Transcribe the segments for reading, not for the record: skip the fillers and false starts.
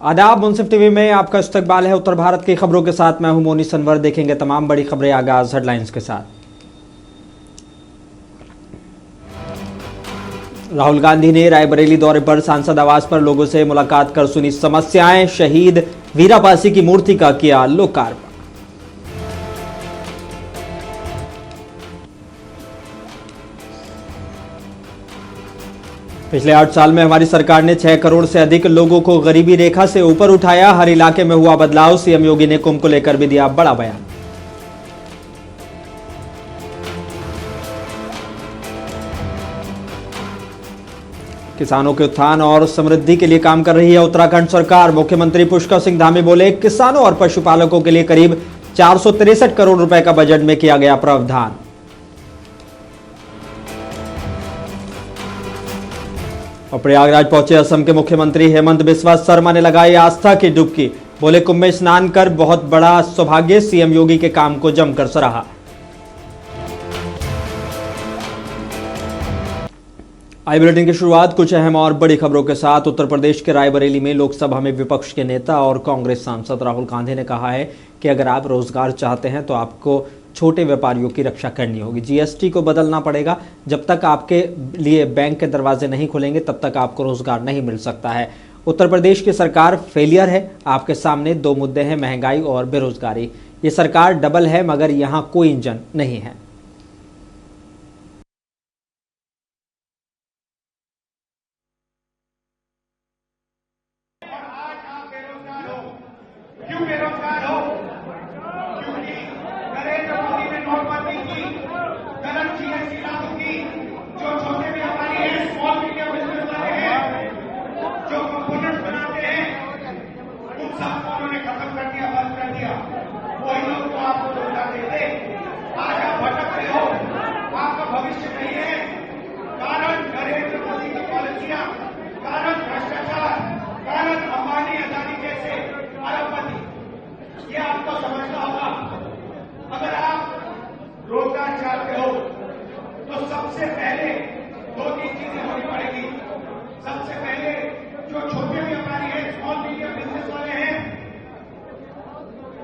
आदाब, मुंसिफ टीवी में आपका इस्तकबाल है। उत्तर भारत की खबरों के साथ मैं हूं मोनी सनवर। देखेंगे तमाम बड़ी खबरें। आगाज हेडलाइंस के साथ। राहुल गांधी ने रायबरेली दौरे पर सांसद आवास पर लोगों से मुलाकात कर सुनी समस्याएं। शहीद वीरापासी की मूर्ति का किया लोकार्पण। पिछले 8 साल में हमारी सरकार ने 6 करोड़ से अधिक लोगों को गरीबी रेखा से ऊपर उठाया। हर इलाके में हुआ बदलाव। सीएम योगी ने कुंभ को लेकर भी दिया बड़ा बयान। किसानों के उत्थान और समृद्धि के लिए काम कर रही है उत्तराखंड सरकार। मुख्यमंत्री पुष्कर सिंह धामी बोले, किसानों और पशुपालकों के लिए करीब 463 करोड़ रुपए का बजट में किया गया प्रावधान। और प्रयागराज पहुंचे असम के मुख्यमंत्री हेमंत बिस्वा शर्मा ने लगाई आस्था की डुबकी। बोले, कुंभ में स्नान कर बहुत बड़ा सौभाग्य। सीएम योगी के काम को जमकर सराहा। आई बुलेटिन की शुरुआत कुछ अहम और बड़ी खबरों के साथ। उत्तर प्रदेश के रायबरेली में लोकसभा में विपक्ष के नेता और कांग्रेस सांसद राहुल गांधी ने कहा है कि अगर आप रोजगार चाहते हैं तो आपको छोटे व्यापारियों की रक्षा करनी होगी। जीएसटी को बदलना पड़ेगा। जब तक आपके लिए बैंक के दरवाजे नहीं खुलेंगे तब तक आपको रोजगार नहीं मिल सकता है। उत्तर प्रदेश की सरकार फेलियर है। आपके सामने 2 मुद्दे हैं, महंगाई और बेरोजगारी। ये सरकार डबल है मगर यहाँ कोई इंजन नहीं है। सबसे पहले 2-3 चीजें होनी पड़ेगी। सबसे पहले जो छोटे व्यापारी हैं, स्मॉल मीडियम बिजनेस वाले हैं,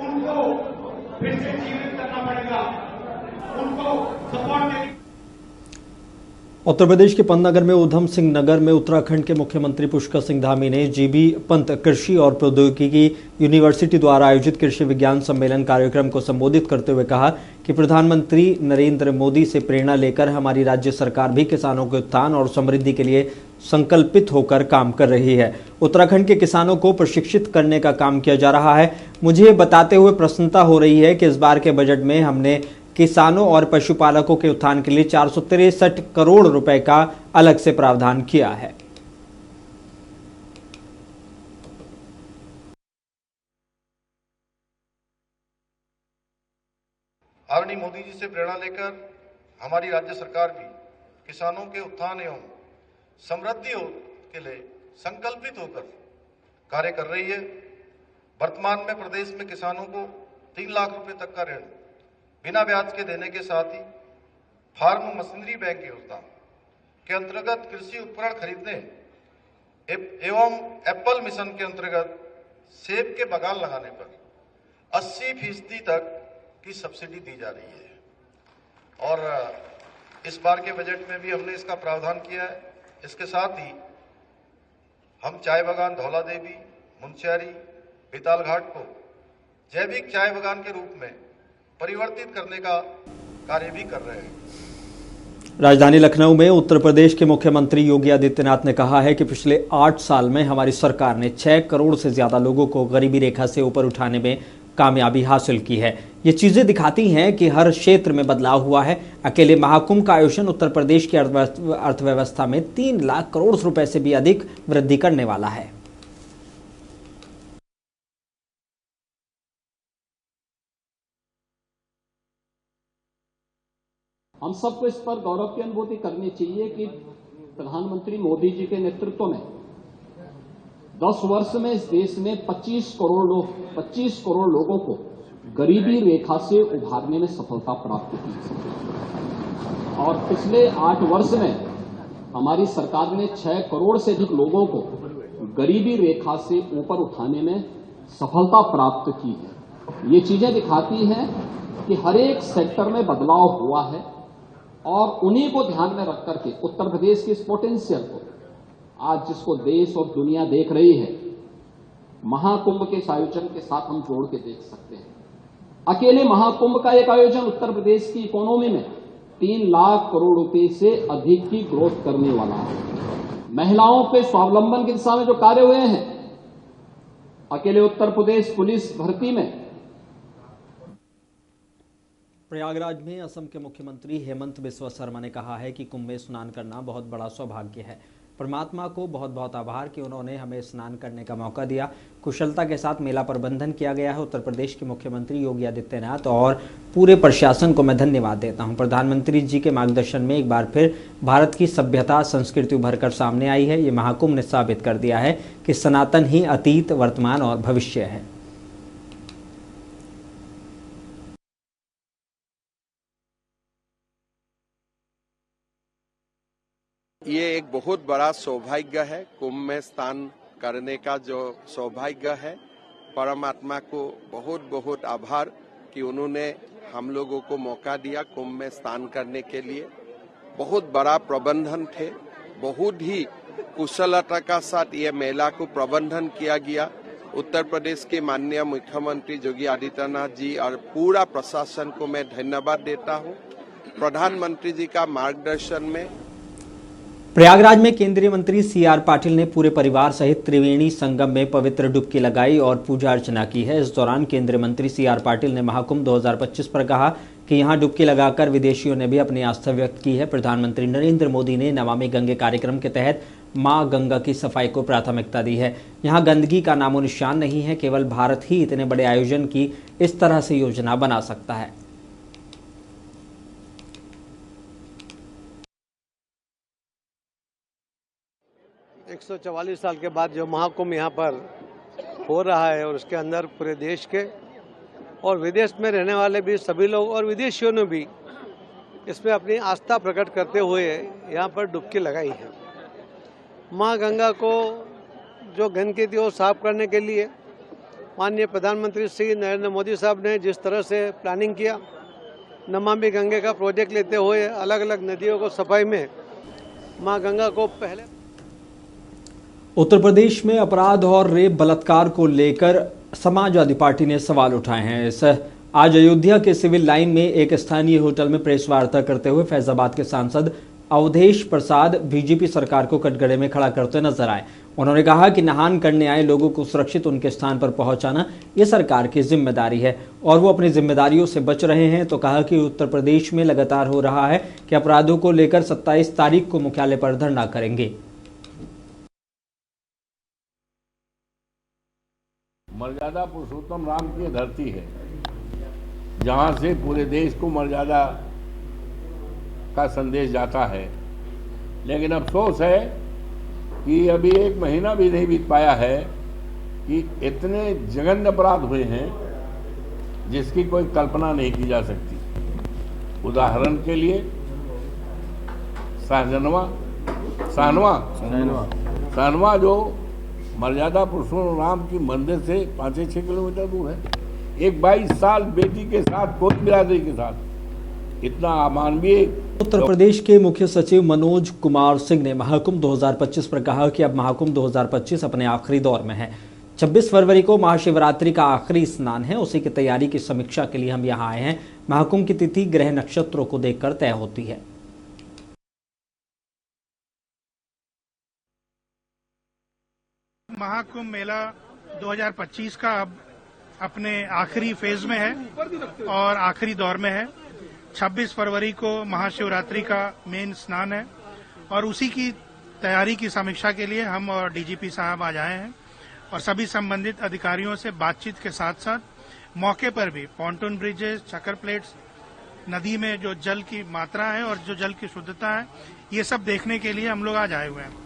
उनको फिर से जीवित करना पड़ेगा, उनको सपोर्ट देनी। उत्तर प्रदेश के पंतनगर में उधम सिंह नगर में उत्तराखंड के मुख्यमंत्री पुष्कर सिंह धामी ने जीबी पंत कृषि और प्रौद्योगिकी यूनिवर्सिटी द्वारा आयोजित कृषि विज्ञान सम्मेलन कार्यक्रम को संबोधित करते हुए कहा कि प्रधानमंत्री नरेंद्र मोदी से प्रेरणा लेकर हमारी राज्य सरकार भी किसानों के उत्थान और समृद्धि के लिए संकल्पित होकर काम कर रही है। उत्तराखंड के किसानों को प्रशिक्षित करने का काम किया जा रहा है। मुझे ये बताते हुए प्रसन्नता हो रही है कि इस बार के बजट में हमने किसानों और पशुपालकों के उत्थान के लिए 463 करोड़ रुपए का अलग से प्रावधान किया है। आदरणीय मोदी जी से प्रेरणा लेकर हमारी राज्य सरकार भी किसानों के उत्थान एवं समृद्धि के लिए संकल्पित होकर कार्य कर रही है। वर्तमान में प्रदेश में किसानों को 3 लाख रुपए तक का ऋण बिना ब्याज के देने के साथ ही फार्म मशीनरी बैंक योजना के अंतर्गत कृषि उपकरण खरीदने एवं एप्पल मिशन के अंतर्गत सेब के बागान लगाने पर 80% तक की सब्सिडी दी जा रही है। और इस बार के बजट में भी हमने इसका प्रावधान किया है। इसके साथ ही हम चाय बागान धौला देवी, मुंशियारी, बेताल घाट को जैविक चाय बागान के रूप में परिवर्तित करने का कार्य भी कर रहे हैं। राजधानी लखनऊ में उत्तर प्रदेश के मुख्यमंत्री योगी आदित्यनाथ ने कहा है कि पिछले 8 साल में हमारी सरकार ने 6 करोड़ से ज्यादा लोगों को गरीबी रेखा से ऊपर उठाने में कामयाबी हासिल की है। ये चीजें दिखाती हैं कि हर क्षेत्र में बदलाव हुआ है। अकेले महाकुंभ का आयोजन उत्तर प्रदेश की अर्थव्यवस्था में 3 लाख करोड़ रुपए से भी अधिक वृद्धि करने वाला है। हम सबको इस पर गौरव की अनुभूति करनी चाहिए कि प्रधानमंत्री मोदी जी के नेतृत्व में 10 वर्ष में इस देश ने 25 करोड़ लोगों को गरीबी रेखा से उभारने में सफलता प्राप्त की। और पिछले 8 वर्ष में हमारी सरकार ने 6 करोड़ से अधिक लोगों को गरीबी रेखा से ऊपर उठाने में सफलता प्राप्त की है। ये चीजें दिखाती हैं कि हर एक सेक्टर में बदलाव हुआ है और उन्हीं को ध्यान में रख करके उत्तर प्रदेश की इस पोटेंशियल को आज जिसको देश और दुनिया देख रही है, महाकुंभ के इस आयोजन के साथ हम जोड़ के देख सकते हैं। अकेले महाकुंभ का एक आयोजन उत्तर प्रदेश की इकोनॉमी में 3 लाख करोड़ रुपए से अधिक की ग्रोथ करने वाला है। महिलाओं पे स्वावलंबन की दिशा में जो कार्य हुए हैं, अकेले उत्तर प्रदेश पुलिस भर्ती में। प्रयागराज में असम के मुख्यमंत्री हेमंत बिस्वा शर्मा ने कहा है कि कुंभ में स्नान करना बहुत बड़ा सौभाग्य है। परमात्मा को बहुत बहुत आभार कि उन्होंने हमें स्नान करने का मौका दिया। कुशलता के साथ मेला प्रबंधन किया गया है। उत्तर प्रदेश के मुख्यमंत्री योगी आदित्यनाथ और पूरे प्रशासन को मैं धन्यवाद देता हूं। प्रधानमंत्री जी के मार्गदर्शन में एक बार फिर भारत की सभ्यता संस्कृति उभर कर सामने आई है। ये महाकुंभ ने साबित कर दिया है कि सनातन ही अतीत, वर्तमान और भविष्य है। ये एक बहुत बड़ा सौभाग्य है, कुंभ में स्नान करने का जो सौभाग्य है। परमात्मा को बहुत बहुत आभार कि उन्होंने हम लोगों को मौका दिया कुंभ में स्नान करने के लिए। बहुत बड़ा प्रबंधन थे, बहुत ही कुशलता का साथ ये मेला को प्रबंधन किया गया। उत्तर प्रदेश के माननीय मुख्यमंत्री योगी आदित्यनाथ जी और पूरा प्रशासन को मैं धन्यवाद देता हूँ। प्रधानमंत्री जी का मार्गदर्शन में प्रयागराज में केंद्रीय मंत्री CR पाटिल ने पूरे परिवार सहित त्रिवेणी संगम में पवित्र डुबकी लगाई और पूजा अर्चना की है। इस दौरान केंद्रीय मंत्री CR पाटिल ने महाकुंभ 2025 पर कहा कि यहां डुबकी लगाकर विदेशियों ने भी अपनी आस्था व्यक्त की है। प्रधानमंत्री नरेंद्र मोदी ने नमामि गंगे कार्यक्रम के तहत मां गंगा की सफाई को प्राथमिकता दी है। यहां गंदगी का नामो निशान नहीं है। केवल भारत ही इतने बड़े आयोजन की इस तरह से योजना बना सकता है। 144 साल के बाद जो महाकुंभ यहाँ पर हो रहा है और उसके अंदर पूरे देश के और विदेश में रहने वाले भी सभी लोग और विदेशियों ने भी इसमें अपनी आस्था प्रकट करते हुए यहाँ पर डुबकी लगाई है। माँ गंगा को जो गंदगी थी वो साफ करने के लिए माननीय प्रधानमंत्री श्री नरेंद्र मोदी साहब ने जिस तरह से प्लानिंग किया, नमामि गंगे का प्रोजेक्ट लेते हुए अलग अलग नदियों को सफाई में माँ गंगा को पहले। उत्तर प्रदेश में अपराध और रेप बलात्कार को लेकर समाजवादी पार्टी ने सवाल उठाए हैं। आज अयोध्या के सिविल लाइन में एक स्थानीय होटल में प्रेस वार्ता करते हुए फैजाबाद के सांसद अवधेश प्रसाद बीजेपी सरकार को कटघरे में खड़ा करते नजर आए। उन्होंने कहा कि नहान करने आए लोगों को सुरक्षित उनके स्थान पर पहुंचाना ये सरकार की जिम्मेदारी है और वो अपनी जिम्मेदारियों से बच रहे हैं। तो कहा कि उत्तर प्रदेश में लगातार हो रहा है कि अपराधों को लेकर 27 तारीख को मुख्यालय पर धरना करेंगे। मर्यादा पुरुषोत्तम राम की धरती है, जहां से पूरे देश को मर्यादा का संदेश जाता है। लेकिन अफसोस है कि अभी 1 महीना भी नहीं बीत पाया है कि इतने जघन्य अपराध हुए हैं जिसकी कोई कल्पना नहीं की जा सकती। उदाहरण के लिए सहनवा जो मर्यादा पुरुषोत्तम राम की मंदिर से 5-6 किलोमीटर दूर है, एक 22 साल बेटी के साथ, कोई बिरादरी के साथ, इतना अमानवीय। उत्तर प्रदेश के मुख्य सचिव मनोज कुमार सिंह ने महाकुंभ 2025 पर कहा कि अब महाकुंभ 2025 अपने आखिरी दौर में है। 26 फरवरी को महाशिवरात्रि का आखिरी स्नान है, उसी की तैयारी की समीक्षा के लिए हम यहाँ आए हैं। महाकुंभ की तिथि ग्रह नक्षत्रों को देखकर तय होती है। महाकुंभ मेला 2025 का अब अपने आखिरी फेज में है और आखिरी दौर में है। 26 फरवरी को महाशिवरात्रि का मेन स्नान है और उसी की तैयारी की समीक्षा के लिए हम और डीजीपी साहब आज आए हैं और सभी संबंधित अधिकारियों से बातचीत के साथ साथ मौके पर भी पॉन्टून ब्रिजेस, चक्कर प्लेट्स, नदी में जो जल की मात्रा है और जो जल की शुद्धता है, ये सब देखने के लिए हम लोग आज आए हुए हैं।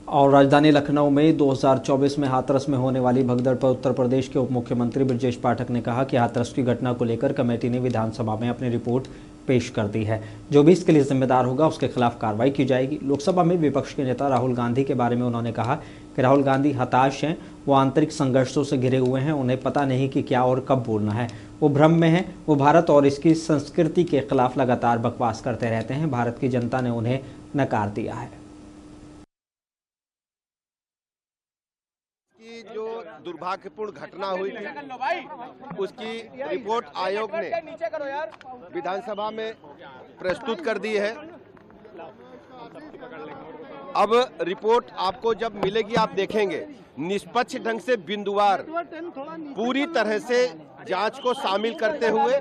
और राजधानी लखनऊ में 2024 में हाथरस में होने वाली भगदड़ पर उत्तर प्रदेश के उप मुख्यमंत्री ब्रजेश पाठक ने कहा कि हाथरस की घटना को लेकर कमेटी ने विधानसभा में अपनी रिपोर्ट पेश कर दी है। जो भी इसके लिए जिम्मेदार होगा उसके खिलाफ कार्रवाई की जाएगी। लोकसभा में विपक्ष के नेता राहुल गांधी के बारे में उन्होंने कहा कि राहुल गांधी हताश हैं, वो आंतरिक संघर्षों से घिरे हुए हैं, उन्हें पता नहीं कि क्या और कब बोलना है, वो भ्रम में हैं, वो भारत और इसकी संस्कृति के खिलाफ लगातार बकवास करते रहते हैं। भारत की जनता ने उन्हें नकार दिया है। की जो दुर्भाग्यपूर्ण घटना हुई थी उसकी रिपोर्ट आयोग ने विधानसभा में प्रस्तुत कर दी है। अब रिपोर्ट आपको जब मिलेगी आप देखेंगे निष्पक्ष ढंग से बिंदुवार पूरी तरह से जांच को शामिल करते हुए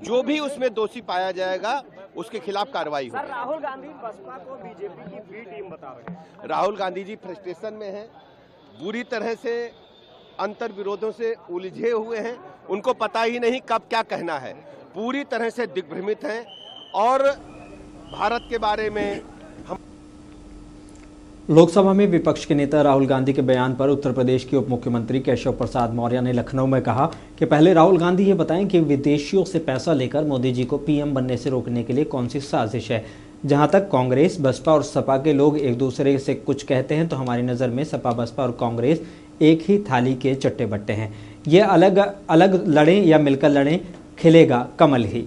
जो भी उसमें दोषी पाया जाएगा उसके खिलाफ कार्रवाई होगी। राहुल गांधी बसपा को बीजेपी की बी टीम बता रहे हैं। राहुल गांधी जी फ्रस्ट्रेशन में हैं, बुरी तरह से अंतर विरोधों से उलझे हुए हैं, उनको पता ही नहीं कब क्या कहना है, पूरी तरह से दिग्भ्रमित हैं और भारत के बारे में लोकसभा में विपक्ष के नेता राहुल गांधी के बयान पर उत्तर प्रदेश के उप मुख्यमंत्री केशव प्रसाद मौर्य ने लखनऊ में कहा कि पहले राहुल गांधी ये बताएं कि विदेशियों से पैसा लेकर मोदी जी को पीएम बनने से रोकने के लिए कौन सी साजिश है। जहां तक कांग्रेस, बसपा और सपा के लोग एक दूसरे से कुछ कहते हैं तो हमारी नज़र में सपा, बसपा और कांग्रेस एक ही थाली के चट्टे बट्टे हैं। ये अलग अलग लड़ें या मिलकर लड़ें, खिलेगा कमल ही।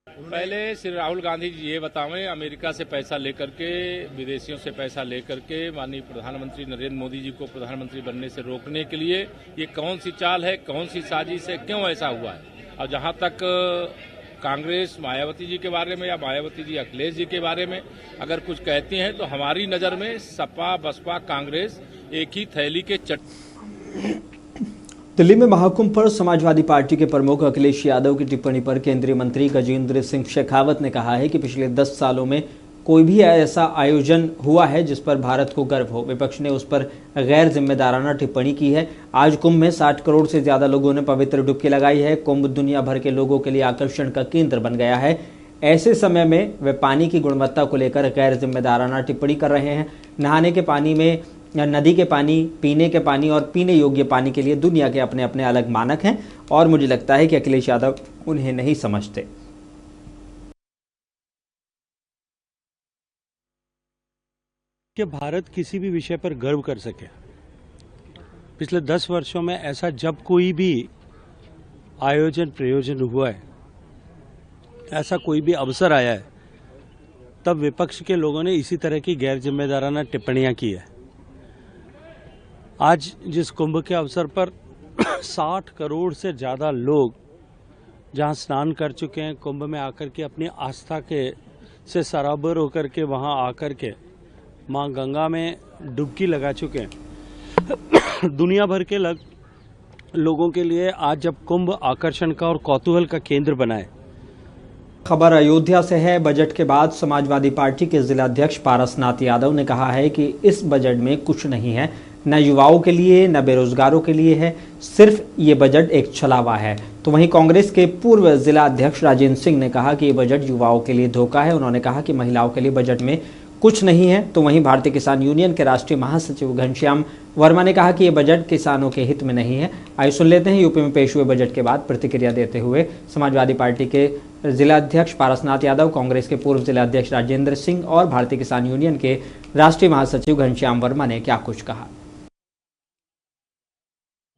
पहले श्री राहुल गांधी जी ये बतावें, अमेरिका से पैसा लेकर के, विदेशियों से पैसा लेकर के माननीय प्रधानमंत्री नरेंद्र मोदी जी को प्रधानमंत्री बनने से रोकने के लिए ये कौन सी चाल है, कौन सी साजिश है, क्यों ऐसा हुआ है। और जहां तक कांग्रेस मायावती जी के बारे में या मायावती जी अखिलेश जी के बारे में अगर कुछ कहती हैं तो हमारी नज़र में सपा, बसपा, कांग्रेस एक ही थैली के दिल्ली में महाकुंभ पर समाजवादी पार्टी के प्रमुख अखिलेश यादव की टिप्पणी पर केंद्रीय मंत्री गजेंद्र सिंह शेखावत ने कहा है कि पिछले 10 सालों में कोई भी ऐसा आयोजन हुआ है जिस पर भारत को गर्व हो। विपक्ष ने उस पर गैर जिम्मेदाराना टिप्पणी की है। आज कुंभ में 60 करोड़ से ज्यादा लोगों ने पवित्र डुबकी लगाई है। कुंभ दुनिया भर के लोगों के लिए आकर्षण का केंद्र बन गया है। ऐसे समय में वे पानी की गुणवत्ता को लेकर गैर जिम्मेदाराना टिप्पणी कर रहे हैं। नहाने के पानी में या नदी के पानी, पीने के पानी और पीने योग्य पानी के लिए दुनिया के अपने अपने अलग मानक हैं और मुझे लगता है कि अखिलेश यादव उन्हें नहीं समझते। कि भारत किसी भी विषय पर गर्व कर सके। पिछले 10 वर्षों में ऐसा जब कोई भी आयोजन प्रयोजन हुआ है, ऐसा कोई भी अवसर आया है, तब विपक्ष के लोगों ने इसी तरह की गैर जिम्मेदाराना टिप्पणियां की है। आज जिस कुंभ के अवसर पर 60 करोड़ से ज़्यादा लोग जहां स्नान कर चुके हैं, कुंभ में आकर के अपनी आस्था के से सराबर होकर के वहां आकर के मां गंगा में डुबकी लगा चुके हैं। दुनिया भर के लोगों के लिए आज जब कुंभ आकर्षण का और कौतूहल का केंद्र बना है। खबर अयोध्या से है। बजट के बाद समाजवादी पार्टी के जिलाध्यक्ष पारसनाथ यादव ने कहा है कि इस बजट में कुछ नहीं है, न युवाओं के लिए न बेरोजगारों के लिए है, सिर्फ ये बजट एक छलावा है। तो वहीं कांग्रेस के पूर्व जिला अध्यक्ष राजेंद्र सिंह ने कहा कि ये बजट युवाओं के लिए धोखा है। उन्होंने कहा कि महिलाओं के लिए बजट में कुछ नहीं है। तो वहीं भारतीय किसान यूनियन के राष्ट्रीय महासचिव घनश्याम वर्मा ने कहा कि ये बजट किसानों के हित में नहीं है। आइए सुन लेते हैं यूपी में पेश हुए बजट के बाद प्रतिक्रिया देते हुए समाजवादी पार्टी के जिलाध्यक्ष पारसनाथ यादव, कांग्रेस के पूर्व जिलाध्यक्ष राजेंद्र सिंह और भारतीय किसान यूनियन के राष्ट्रीय महासचिव घनश्याम वर्मा ने क्या कुछ कहा।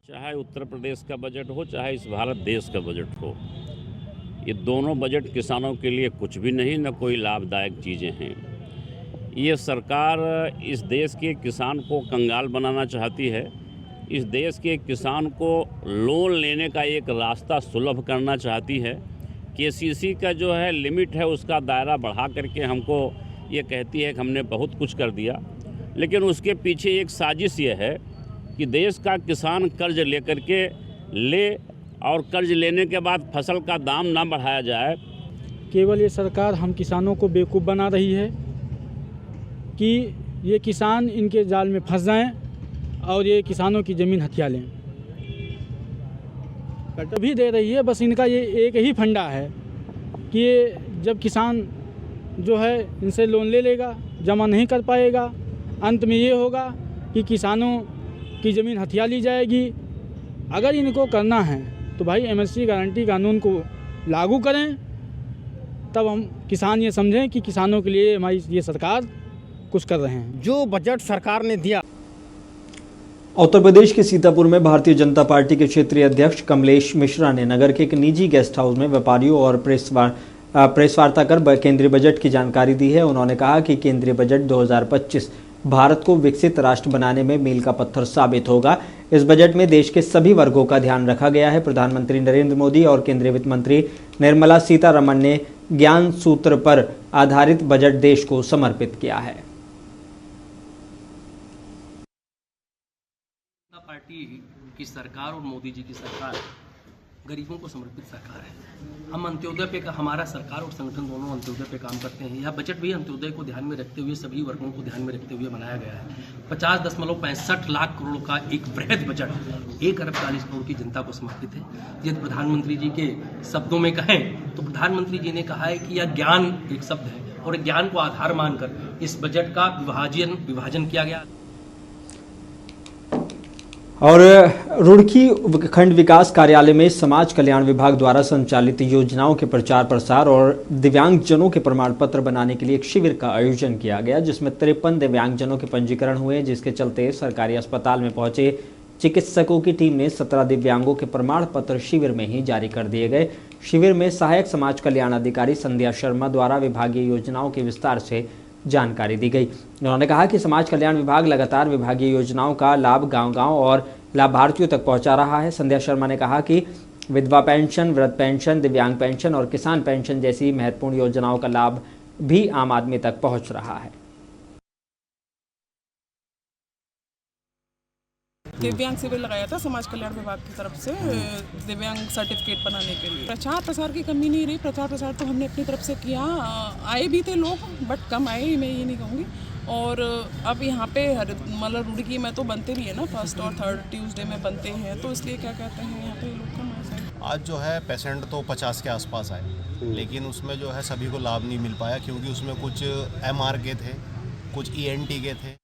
चाहे उत्तर प्रदेश का बजट हो, चाहे इस भारत देश का बजट हो, ये दोनों बजट किसानों के लिए कुछ भी नहीं, न कोई लाभदायक चीज़ें हैं। ये सरकार इस देश के किसान को कंगाल बनाना चाहती है। इस देश के किसान को लोन लेने का एक रास्ता सुलभ करना चाहती है। केसीसी का जो है लिमिट है उसका दायरा बढ़ा करके हमको ये कहती है कि हमने बहुत कुछ कर दिया, लेकिन उसके पीछे एक साजिश ये है कि देश का किसान कर्ज लेकर के ले और कर्ज लेने के बाद फसल का दाम ना बढ़ाया जाए। केवल ये सरकार हम किसानों को बेवकूफ़ बना रही है कि ये किसान इनके जाल में फंस जाएं और ये किसानों की ज़मीन हथिया लें। तभी दे रही है, बस इनका ये एक ही फंडा है कि ये जब किसान जो है इनसे लोन ले लेगा, जमा नहीं कर पाएगा, अंत में ये होगा कि किसानों की ज़मीन हथिया ली जाएगी। अगर इनको करना है तो भाई एमएसपी गारंटी कानून को लागू करें, तब हम किसान ये समझें कि किसानों के लिए हमारी ये सरकार कुछ कर रहे हैं। जो बजट सरकार ने दिया। उत्तर प्रदेश के सीतापुर में भारतीय जनता पार्टी के क्षेत्रीय अध्यक्ष कमलेश मिश्रा ने नगर के एक निजी गेस्ट हाउस में व्यापारियों और प्रेस वार्ता कर केंद्रीय बजट की जानकारी दी है। उन्होंने कहा कि केंद्रीय बजट 2025 भारत को विकसित राष्ट्र बनाने में मील का पत्थर साबित होगा। इस बजट में देश के सभी वर्गों का ध्यान रखा गया है। प्रधानमंत्री नरेंद्र मोदी और केंद्रीय वित्त मंत्री निर्मला सीतारमण ने ज्ञान सूत्र पर आधारित बजट देश को समर्पित किया है। पार्टी की सरकार और मोदी जी की सरकार गरीबों को समर्पित सरकार है। हम अंत्योदय पे हमारा सरकार और संगठन दोनों अंत्योदय पे काम करते हैं। यह बजट भी अंत्योदय को ध्यान में रखते हुए सभी वर्गों को ध्यान में रखते हुए बनाया गया है। 50.65 लाख करोड़ का एक वृहद बजट 1 अरब 40 करोड़ की जनता को समर्पित है। यदि प्रधानमंत्री जी के शब्दों में कहें तो प्रधानमंत्री जी ने कहा है कि यह ज्ञान एक शब्द है और ज्ञान को आधार मानकर इस बजट का विभाजन किया गया। और रुड़की खंड विकास कार्यालय में समाज कल्याण विभाग द्वारा संचालित योजनाओं के प्रचार प्रसार और दिव्यांगजनों के प्रमाण पत्र बनाने के लिए एक शिविर का आयोजन किया गया, जिसमें 53 दिव्यांगजनों के पंजीकरण हुए, जिसके चलते सरकारी अस्पताल में पहुंचे चिकित्सकों की टीम ने 17 दिव्यांगों के प्रमाण पत्र शिविर में ही जारी कर दिए गए। शिविर में सहायक समाज कल्याण अधिकारी संध्या शर्मा द्वारा विभागीय योजनाओं के विस्तार से जानकारी दी गई। उन्होंने कहा कि समाज कल्याण विभाग लगातार विभागीय योजनाओं का लाभ गांव-गांव और लाभार्थियों तक पहुंचा रहा है। संध्या शर्मा ने कहा कि विधवा पेंशन, वृद्ध पेंशन, दिव्यांग पेंशन और किसान पेंशन जैसी महत्वपूर्ण योजनाओं का लाभ भी आम आदमी तक पहुंच रहा है। दिव्यांग शिविर लगाया था समाज कल्याण विभाग की तरफ से दिव्यांग सर्टिफिकेट बनाने के लिए। प्रचार प्रसार की कमी नहीं रही। प्रचार प्रसार तो हमने अपनी तरफ से किया। आए भी थे लोग, बट कम आए, मैं ये नहीं कहूँगी। और अब यहाँ पे मतलब रुड़की में तो बनते भी है ना, 1st और 3rd ट्यूसडे में बनते हैं, तो इसलिए क्या कहते हैं यहाँ पे लोग कम आए। आज जो है पेशेंट तो 50 के आसपास आए, लेकिन उसमें जो है सभी को लाभ नहीं मिल पाया, क्योंकि उसमें कुछ MR के थे, कुछ ENT के थे।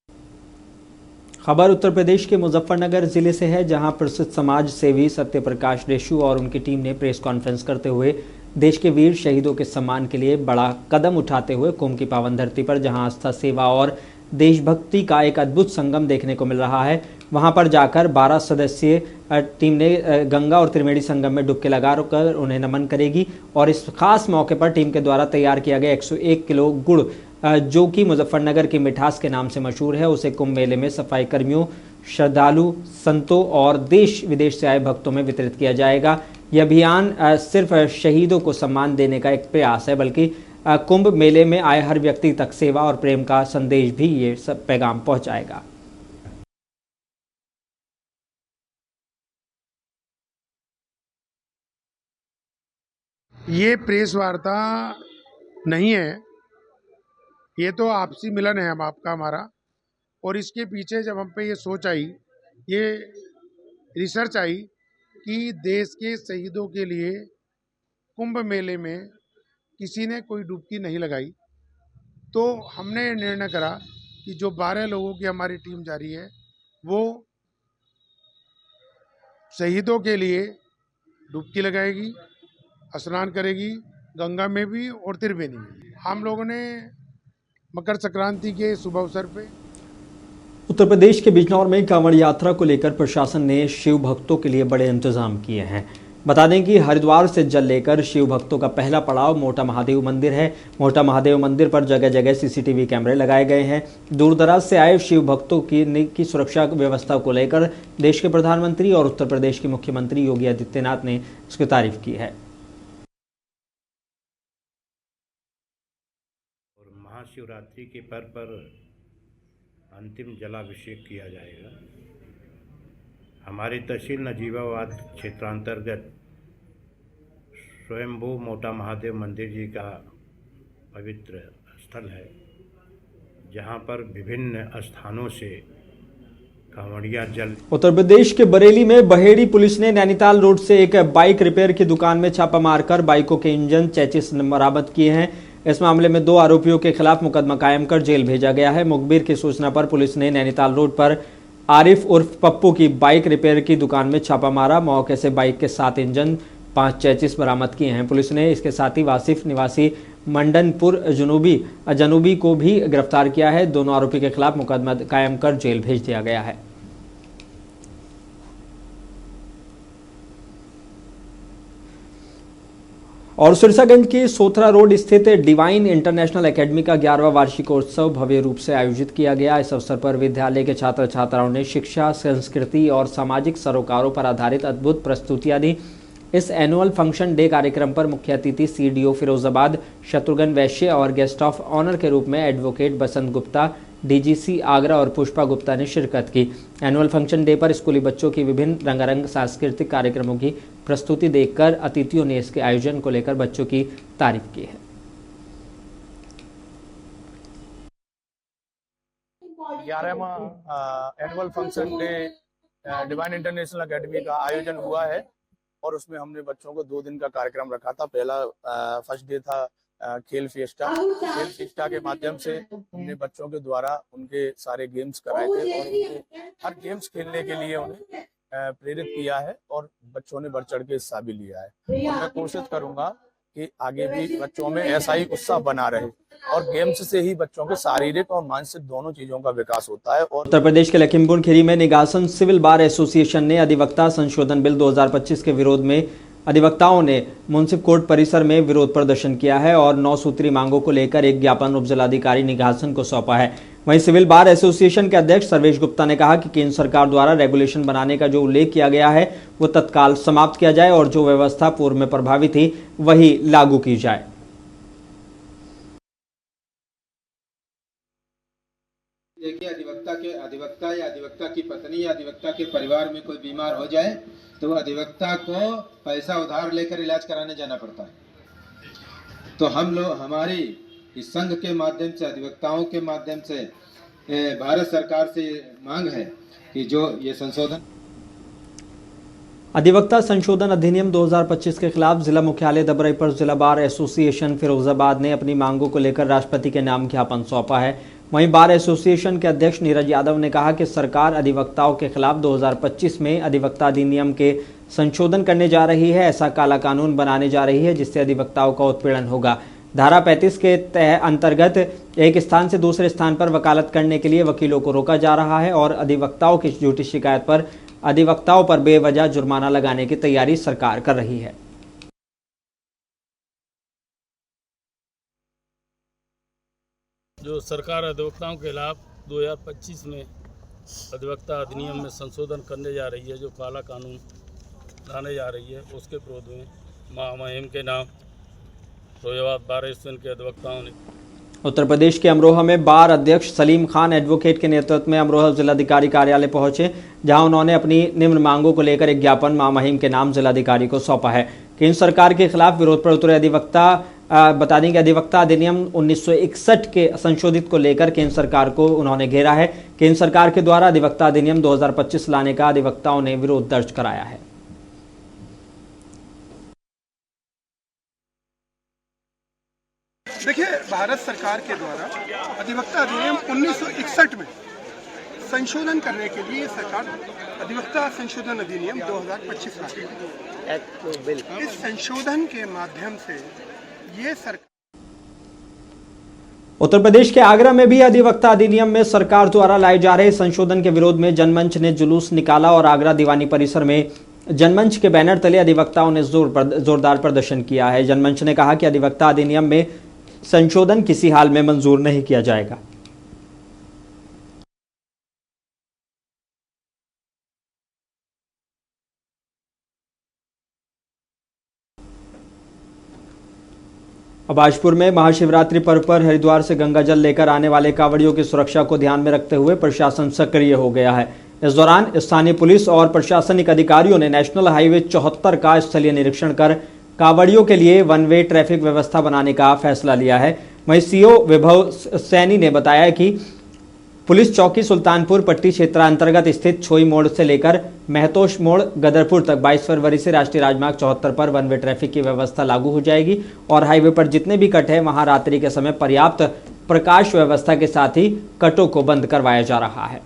खबर उत्तर प्रदेश के मुजफ्फरनगर जिले से है, जहां प्रसिद्ध समाज सेवी सत्यप्रकाश रेशु और उनकी टीम ने प्रेस कॉन्फ्रेंस करते हुए देश के वीर शहीदों के सम्मान के लिए बड़ा कदम उठाते हुए कुंभ की पावन धरती पर जहां आस्था, सेवा और देशभक्ति का एक अद्भुत संगम देखने को मिल रहा है, वहां पर जाकर 12 सदस्यीय टीम ने गंगा और त्रिवेणी संगम में डुबकी लगाकर उन्हें नमन करेगी। और इस खास मौके पर टीम के द्वारा तैयार किया गया 101 किलो गुड़, जो कि मुजफ्फरनगर की मिठास के नाम से मशहूर है, उसे कुंभ मेले में सफाई कर्मियों, श्रद्धालु, संतों और देश विदेश से आए भक्तों में वितरित किया जाएगा। यह अभियान सिर्फ शहीदों को सम्मान देने का एक प्रयास है, बल्कि कुंभ मेले में आए हर व्यक्ति तक सेवा और प्रेम का संदेश भी ये सब पैगाम पहुंचाएगा। ये प्रेस वार्ता नहीं है, ये तो आपसी मिलन है हम आपका हमारा। और इसके पीछे जब हम पे ये सोच आई, ये रिसर्च आई कि देश के शहीदों के लिए कुंभ मेले में किसी ने कोई डुबकी नहीं लगाई, तो हमने निर्णय करा कि जो 12 लोगों की हमारी टीम जा रही है वो शहीदों के लिए डुबकी लगाएगी, स्नान करेगी, गंगा में भी और त्रिवेणी में भी। हम लोगों ने मकर संक्रांति के शुभ अवसर पे उत्तर प्रदेश के बिजनौर में कांवड़ यात्रा को लेकर प्रशासन ने शिव भक्तों के लिए बड़े इंतजाम किए हैं। बता दें कि हरिद्वार से जल लेकर शिव भक्तों का पहला पड़ाव मोटा महादेव मंदिर है। मोटा महादेव मंदिर पर जगह जगह CCTV कैमरे लगाए गए हैं। दूर दराज से आए शिव भक्तों की सुरक्षा व्यवस्था को लेकर देश के प्रधानमंत्री और उत्तर प्रदेश के मुख्यमंत्री योगी आदित्यनाथ ने इसकी तारीफ की है। महाशिवरात्रि के पर्व पर अंतिम जलाभिषेक किया जाएगा। हमारी तहसील नजीबाबाद क्षेत्रांतर्गत स्वयंभू मोटा महादेव मंदिर जी का पवित्र स्थल है, जहां पर विभिन्न स्थानों से कांवड़िया जल। उत्तर प्रदेश के बरेली में बहेड़ी पुलिस ने नैनीताल रोड से एक बाइक रिपेयर की दुकान में छापा मारकर बाइकों के इंजन, चेसिस बरामद किए हैं। इस मामले में 2 आरोपियों के खिलाफ मुकदमा कायम कर जेल भेजा गया है। मुखबिर की सूचना पर पुलिस ने नैनीताल रोड पर आरिफ उर्फ पप्पू की बाइक रिपेयर की दुकान में छापा मारा। मौके से बाइक के 7 इंजन 5 चेचिस बरामद किए हैं। पुलिस ने इसके साथ ही वासिफ निवासी मंडनपुर जनूबी को भी गिरफ्तार किया है। दोनों आरोपी के खिलाफ मुकदमा कायम कर जेल भेज दिया गया है। और सिरसागंज के सोथरा रोड स्थित डिवाइन इंटरनेशनल एकेडमी का 11वां वार्षिकोत्सव भव्य रूप से आयोजित किया गया। इस अवसर पर विद्यालय के छात्र छात्राओं ने शिक्षा, संस्कृति और सामाजिक सरोकारों पर आधारित अद्भुत प्रस्तुतियां दी। इस एनुअल फंक्शन डे कार्यक्रम पर मुख्य अतिथि सीडीओ फिरोजाबाद शत्रुघ्न वैश्य और गेस्ट ऑफ ऑनर के रूप में एडवोकेट बसंत गुप्ता, डीजीसी आगरा और पुष्पा गुप्ता ने शिरकत की। एनुअल फंक्शन डे पर स्कूली बच्चों की विभिन्न रंगारंग सांस्कृतिक कार्यक्रमों की प्रस्तुति देखकर अतिथियों ने इसके आयोजन को लेकर बच्चों की तारीफ की है। 11वां annual function day divine international academy का आयोजन हुआ है और उसमें हमने बच्चों को 2 दिन का कार्यक्रम रखा था। पहला फर्स्ट डे था खेल फिएस्टा के माध्यम से हमने बच्चों के द्वारा उनके सारे गेम्स कराए थे और उनके हर गेम्स खेलने के लिए उन्हें प्रेरित किया है और बच्चों ने बढ़ चढ़ के हिस्सा भी लिया है। और मैं कोशिश करूंगा कि आगे भी बच्चों में ऐसा ही उत्साह बना रहे और गेम्स से ही बच्चों के शारीरिक और मानसिक दोनों चीजों का विकास होता है। और उत्तर प्रदेश के लखीमपुर खीरी में निगासन सिविल बार एसोसिएशन ने अधिवक्ता संशोधन बिल 2025 के विरोध में अधिवक्ताओं ने मुंसिफ कोर्ट परिसर में विरोध प्रदर्शन किया है और 9 सूत्री मांगों को लेकर एक ज्ञापन उपजिलाधिकारी निगासन को सौंपा है। वहीं सिविल बार एसोसिएशन के अध्यक्ष सर्वेश गुप्ता ने कहा कि केंद्र सरकार द्वारा रेगुलेशन बनाने का जो उल्लेख किया गया है वो तत्काल समाप्त किया जाए और जो व्यवस्था पूर्व में प्रभावी थी वही लागू की जाए। देखिए, अधिवक्ता या अधिवक्ता की पत्नी या अधिवक्ता के परिवार में कोई बीमार हो जाए तो अधिवक्ता को पैसा उधार लेकर इलाज कराने जाना पड़ता है। तो हम लोग हमारी इस संघ के माध्यम से, अधिवक्ताओं के माध्यम से भारत सरकार से मांग है कि जो ये संशोधन अधिवक्ता संशोधन अधिनियम 2025 के खिलाफ जिला मुख्यालय दबरई पर जिला बार एसोसिएशन फिरोजाबाद ने अपनी मांगों को लेकर राष्ट्रपति के नाम ज्ञापन सौंपा है। वहीं बार एसोसिएशन के अध्यक्ष नीरज यादव ने कहा कि सरकार अधिवक्ताओं के खिलाफ 2025 में अधिवक्ता अधिनियम के संशोधन करने जा रही है। ऐसा काला कानून बनाने जा रही है जिससे अधिवक्ताओं का उत्पीड़न होगा। धारा 35 के अंतर्गत एक स्थान से दूसरे स्थान पर वकालत करने के लिए वकीलों को रोका जा रहा है और अधिवक्ताओं की झूठी शिकायत पर अधिवक्ताओं पर बेवजह जुर्माना लगाने की तैयारी सरकार कर रही है। जो सरकार अधिवक्ताओं के खिलाफ 2025 में अधिवक्ता अधिनियम में संशोधन करने जा रही है, जो काला कानून लाने जा रही है, उसके विरोध में महामहिम के नाम फिरोजाबाद बार एसोसिएशन के अधिवक्ताओं ने उत्तर प्रदेश के अमरोहा में बार अध्यक्ष सलीम खान एडवोकेट के नेतृत्व में अमरोहा जिलाधिकारी कार्यालय पहुंचे, जहां उन्होंने अपनी निम्न मांगों को लेकर एक ज्ञापन महामहिम के नाम जिलाधिकारी को सौंपा है। केंद्र सरकार के खिलाफ विरोध पर उतरे अधिवक्ता बता दें कि अधिवक्ता अधिनियम 1961 के संशोधित को लेकर केंद्र सरकार को उन्होंने घेरा है। केंद्र सरकार के द्वारा अधिवक्ता अधिनियम 2025 लाने का अधिवक्ताओं ने विरोध दर्ज कराया है। देखिए, भारत सरकार के द्वारा अधिवक्ता अधिनियम 1961 में संशोधन करने के लिए सरकार अधिवक्ता संशोधन अधिनियम 2025 लाई है। इस संशोधन के माध्यम से ये सरकार उत्तर प्रदेश के आगरा में भी अधिवक्ता अधिनियम में सरकार द्वारा लाए जा रहे संशोधन के विरोध में जनमंच ने जुलूस निकाला और आगरा दीवानी परिसर में जनमंच के बैनर तले अधिवक्ताओं ने जोरदार प्रदर्शन किया है। जनमंच ने कहा कि अधिवक्ता अधिनियम में संशोधन किसी हाल में मंजूर नहीं किया जाएगा। अब आजपुर में महाशिवरात्रि पर्व पर हरिद्वार से गंगा जल लेकर आने वाले कांवड़ियों की सुरक्षा को ध्यान में रखते हुए प्रशासन सक्रिय हो गया है। इस दौरान स्थानीय पुलिस और प्रशासनिक अधिकारियों ने नेशनल हाईवे 74 का स्थलीय निरीक्षण कर कांवड़ियों के लिए वन वे ट्रैफिक व्यवस्था बनाने का फैसला लिया है। वहीं सीओ विभव सैनी ने बताया कि पुलिस चौकी सुल्तानपुर पट्टी क्षेत्रांतर्गत स्थित छोई मोड़ से लेकर महतोश मोड़ गदरपुर तक 22 फरवरी से राष्ट्रीय राजमार्ग 74 पर वन वे ट्रैफिक की व्यवस्था लागू हो जाएगी और हाईवे पर जितने भी कट है वहां रात्रि के समय पर्याप्त प्रकाश व्यवस्था के साथ ही कटों को बंद करवाया जा रहा है।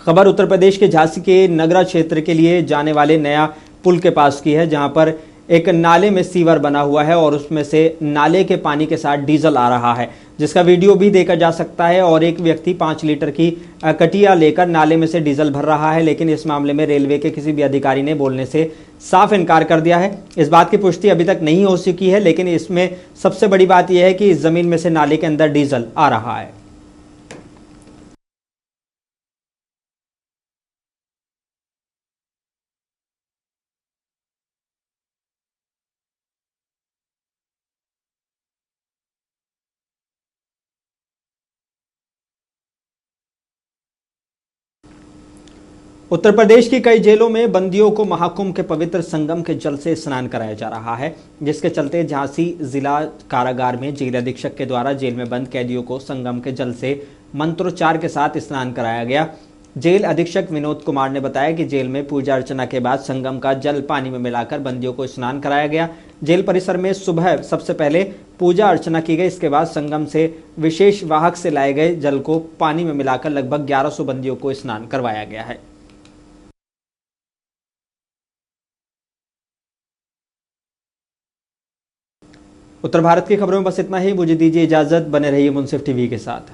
खबर उत्तर प्रदेश के झांसी के नगरा क्षेत्र के लिए जाने वाले नया पुल के पास की है, जहां पर एक नाले में सीवर बना हुआ है और उसमें से नाले के पानी के साथ डीजल आ रहा है, जिसका वीडियो भी देखा जा सकता है। और एक व्यक्ति 5 लीटर की कटिया लेकर नाले में से डीजल भर रहा है, लेकिन इस मामले में रेलवे के किसी भी अधिकारी ने बोलने से साफ इनकार कर दिया है। इस बात की पुष्टि अभी तक नहीं हो सकी है, लेकिन इसमें सबसे बड़ी बात यह है कि इस जमीन में से नाले के अंदर डीजल आ रहा है। उत्तर प्रदेश की कई जेलों में बंदियों को महाकुंभ के पवित्र संगम के जल से स्नान कराया जा रहा है, जिसके चलते झांसी जिला कारागार में जेल अधीक्षक के द्वारा जेल में बंद कैदियों को संगम के जल से मंत्रोच्चार के साथ स्नान कराया गया। जेल अधीक्षक विनोद कुमार ने बताया कि जेल में पूजा अर्चना के बाद संगम का जल पानी में मिलाकर बंदियों को स्नान कराया गया। जेल परिसर में सुबह सबसे पहले पूजा अर्चना की गई, इसके बाद संगम से विशेष वाहक से लाए गए जल को पानी में मिलाकर लगभग 1100 बंदियों को स्नान करवाया गया है। उत्तर भारत की खबरों में बस इतना ही। मुझे दीजिए इजाजत, बने रहिए मुंसिफ टीवी के साथ।